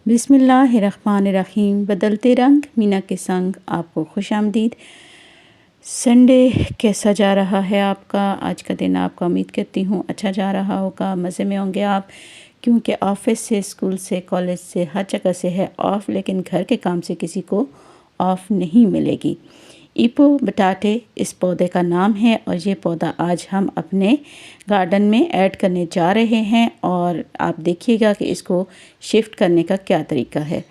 बिस्मिल्लाहिर्रहमानिर्रहीम। बदलते रंग मीना के संग आपको खुशामदीद। संडे कैसा जा रहा है आपका? आज का दिन आपका उम्मीद करती हूँ अच्छा जा रहा होगा, मज़े में होंगे आप, क्योंकि ऑफ़िस से, स्कूल से, कॉलेज से, हर जगह से है ऑफ़, लेकिन घर के काम से किसी को ऑफ़ नहीं मिलेगी। ईपो बटाटे इस पौधे का नाम है और ये पौधा आज हम अपने गार्डन में ऐड करने जा रहे हैं और आप देखिएगा कि इसको शिफ्ट करने का क्या तरीका है।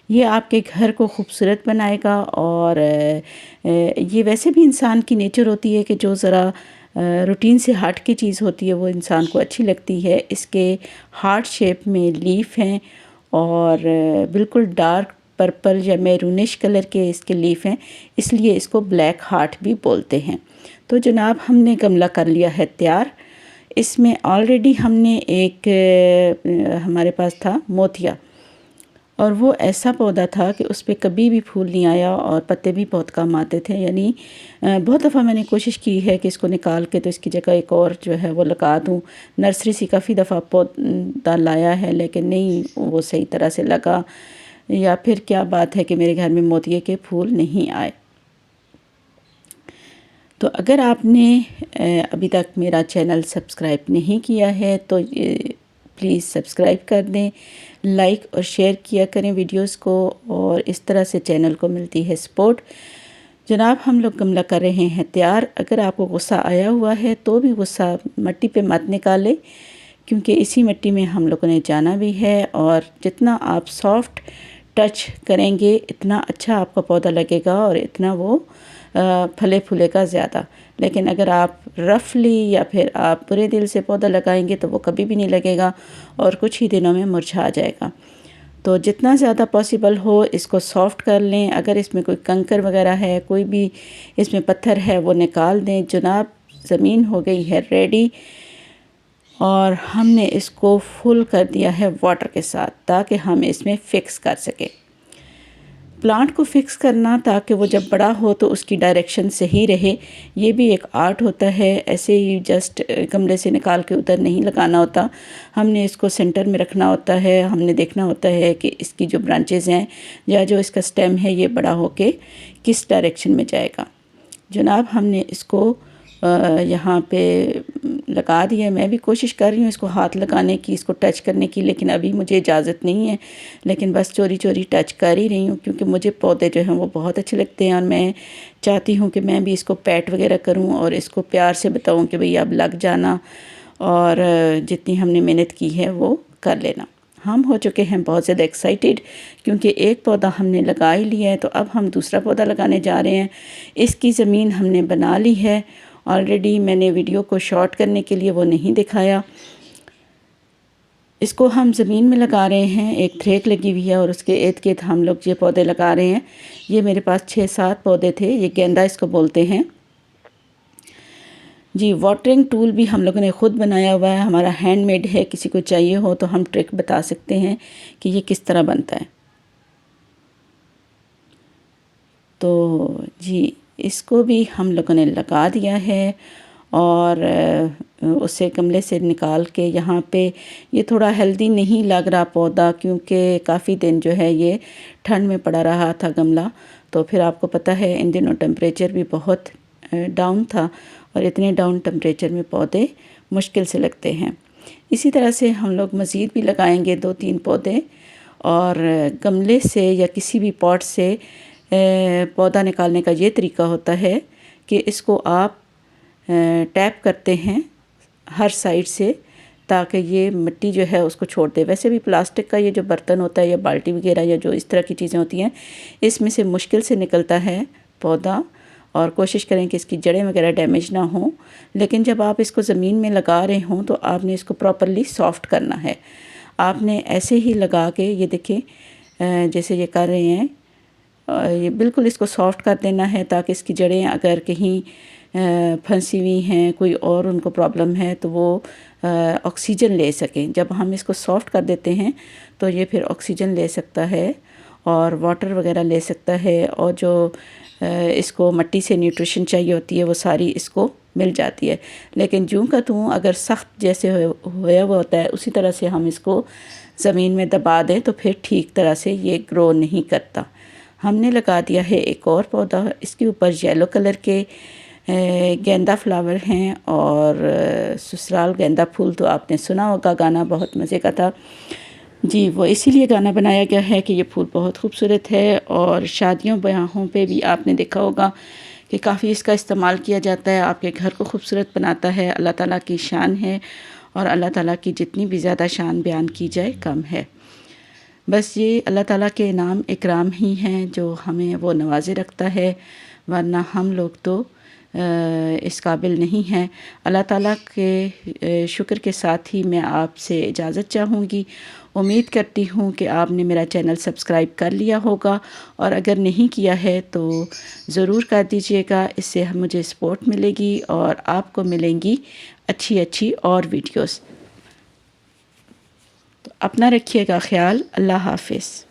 ये आपके घर को खूबसूरत बनाएगा और ये वैसे भी इंसान की नेचर होती है कि जो ज़रा रूटीन से हट की चीज़ होती है वो इंसान को अच्छी लगती है। इसके हार्ट शेप में लीफ हैं और बिल्कुल डार्क पर्पल या मैरूनिश कलर के इसके लीफ हैं, इसलिए इसको ब्लैक हार्ट भी बोलते हैं। तो जनाब, हमने गमला कर लिया है तैयार। इसमें ऑलरेडी हमने एक हमारे पास था मोतिया, और वो ऐसा पौधा था कि उस पर कभी भी फूल नहीं आया और पत्ते भी बहुत कम आते थे। यानी बहुत दफ़ा मैंने कोशिश की है कि इसको निकाल के तो इसकी जगह एक और जो है वो लगा दूँ। नर्सरी से काफ़ी दफ़ा पौधा लाया है लेकिन नहीं वो सही तरह से लगा, या फिर क्या बात है कि मेरे घर में मोतिये के फूल नहीं आए। तो अगर आपने अभी तक मेरा चैनल सब्सक्राइब नहीं किया है तो प्लीज़ सब्सक्राइब कर दें, लाइक और शेयर किया करें वीडियोस को, और इस तरह से चैनल को मिलती है सपोर्ट। जनाब, हम लोग गमला कर रहे हैं तैयार। अगर आपको गुस्सा आया हुआ है तो भी गुस्सा मिट्टी पे मत निकाले, क्योंकि इसी मिट्टी में हम लोगों ने जाना भी है, और जितना आप सॉफ्ट टच करेंगे इतना अच्छा आपका पौधा लगेगा और इतना वो फले फूलेगा ज़्यादा। लेकिन अगर आप रफली या फिर आप बुरे दिल से पौधा लगाएंगे तो वो कभी भी नहीं लगेगा और कुछ ही दिनों में मुरझा जाएगा। तो जितना ज़्यादा पॉसिबल हो इसको सॉफ्ट कर लें। अगर इसमें कोई कंकर वगैरह है, कोई भी इसमें पत्थर है, वो निकाल दें। जनाब, ज़मीन हो गई है रेडी और हमने इसको फुल कर दिया है वाटर के साथ ताकि हम इसमें फ़िक्स कर सकें। प्लांट को फ़िक्स करना ताकि वो जब बड़ा हो तो उसकी डायरेक्शन सही रहे, ये भी एक आर्ट होता है। ऐसे ही जस्ट गमले से निकाल के उधर नहीं लगाना होता, हमने इसको सेंटर में रखना होता है। हमने देखना होता है कि इसकी जो ब्रांचेज़ हैं या जो इसका स्टेम है ये बड़ा होके किस डायरेक्शन में जाएगा। जनाब, हमने इसको यहाँ पे लगा दिया। मैं भी कोशिश कर रही हूँ इसको हाथ लगाने की, इसको टच करने की, लेकिन अभी मुझे इजाज़त नहीं है। लेकिन बस चोरी चोरी टच कर ही रही हूँ, क्योंकि मुझे पौधे जो हैं वो बहुत अच्छे लगते हैं और मैं चाहती हूँ कि मैं भी इसको पैट वगैरह करूँ और इसको प्यार से बताऊँ कि भई अब लग जाना, और जितनी हमने मेहनत की है वो कर लेना। हम हो चुके हैं बहुत ज़्यादा एक्साइटेड, क्योंकि एक पौधा हमने लगा ही लिया है, तो अब हम दूसरा पौधा लगाने जा रहे हैं। इसकी ज़मीन हमने बना ली है ऑलरेडी। मैंने वीडियो को शॉर्ट करने के लिए वो नहीं दिखाया। इसको हम ज़मीन में लगा रहे हैं, एक थ्रेक लगी हुई है और उसके इर्द गिर्द हम लोग ये पौधे लगा रहे हैं। ये मेरे पास 6-7 पौधे थे। ये गेंदा इसको बोलते हैं जी। वाटरिंग टूल भी हम लोगों ने ख़ुद बनाया हुआ है, हमारा हैंडमेड है। किसी को चाहिए हो तो हम ट्रिक बता सकते हैं कि ये किस तरह बनता है। तो जी, इसको भी हम लोगों ने लगा दिया है और उसे गमले से निकाल के यहाँ पे, ये थोड़ा हेल्दी नहीं लग रहा पौधा, क्योंकि काफ़ी दिन जो है ये ठंड में पड़ा रहा था गमला। तो फिर आपको पता है इन दिनों टेम्परेचर भी बहुत डाउन था और इतने डाउन टेम्परेचर में पौधे मुश्किल से लगते हैं। इसी तरह से हम लोग मज़ीद भी लगाएंगे 2-3 पौधे, और गमले से या किसी भी पॉट से पौधा निकालने का ये तरीका होता है कि इसको आप टैप करते हैं हर साइड से, ताकि ये मिट्टी जो है उसको छोड़ दे। वैसे भी प्लास्टिक का ये जो बर्तन होता है या बाल्टी वगैरह या जो इस तरह की चीज़ें होती हैं, इसमें से मुश्किल से निकलता है पौधा, और कोशिश करें कि इसकी जड़ें वगैरह डैमेज ना हो। लेकिन जब आप इसको ज़मीन में लगा रहे हों तो आपने इसको प्रॉपरली सॉफ्ट करना है। आपने ऐसे ही लगा के, ये देखें जैसे ये कर रहे हैं, ये बिल्कुल इसको सॉफ्ट कर देना है ताकि इसकी जड़ें अगर कहीं फंसी हुई हैं, कोई और उनको प्रॉब्लम है, तो वो ऑक्सीजन ले सकें। जब हम इसको सॉफ्ट कर देते हैं तो ये फिर ऑक्सीजन ले सकता है और वाटर वगैरह ले सकता है, और जो इसको मिट्टी से न्यूट्रिशन चाहिए होती है वो सारी इसको मिल जाती है। लेकिन जूं का तूं अगर सख्त जैसे होया हुआ होता है, उसी तरह से हम इसको ज़मीन में दबा दें तो फिर ठीक तरह से ये ग्रो नहीं करता। हमने लगा दिया है एक और पौधा, इसके ऊपर येलो कलर के गेंदा फ्लावर हैं और ससुराल गेंदा फूल तो आपने सुना होगा, गाना बहुत मज़े का था जी। वो इसीलिए गाना बनाया गया है कि ये फूल बहुत खूबसूरत है और शादियों ब्याहों पे भी आपने देखा होगा कि काफ़ी इसका इस्तेमाल किया जाता है, आपके घर को खूबसूरत बनाता है। अल्लाह ताला की शान है और अल्लाह ताला की जितनी भी ज़्यादा शान बयान की जाए कम है। बस ये अल्लाह ताला के इनाम इकराम ही हैं जो हमें वो नवाज़े रखता है, वरना हम लोग तो इस काबिल नहीं हैं। अल्लाह ताला के शुक्र के साथ ही मैं आपसे इजाज़त चाहूँगी। उम्मीद करती हूँ कि आपने मेरा चैनल सब्सक्राइब कर लिया होगा और अगर नहीं किया है तो ज़रूर कर दीजिएगा। इससे मुझे सपोर्ट मिलेगी और आपको मिलेंगी अच्छी अच्छी और वीडियोस। तो अपना रखिएगा ख्याल। अल्लाह हाफ़िज़।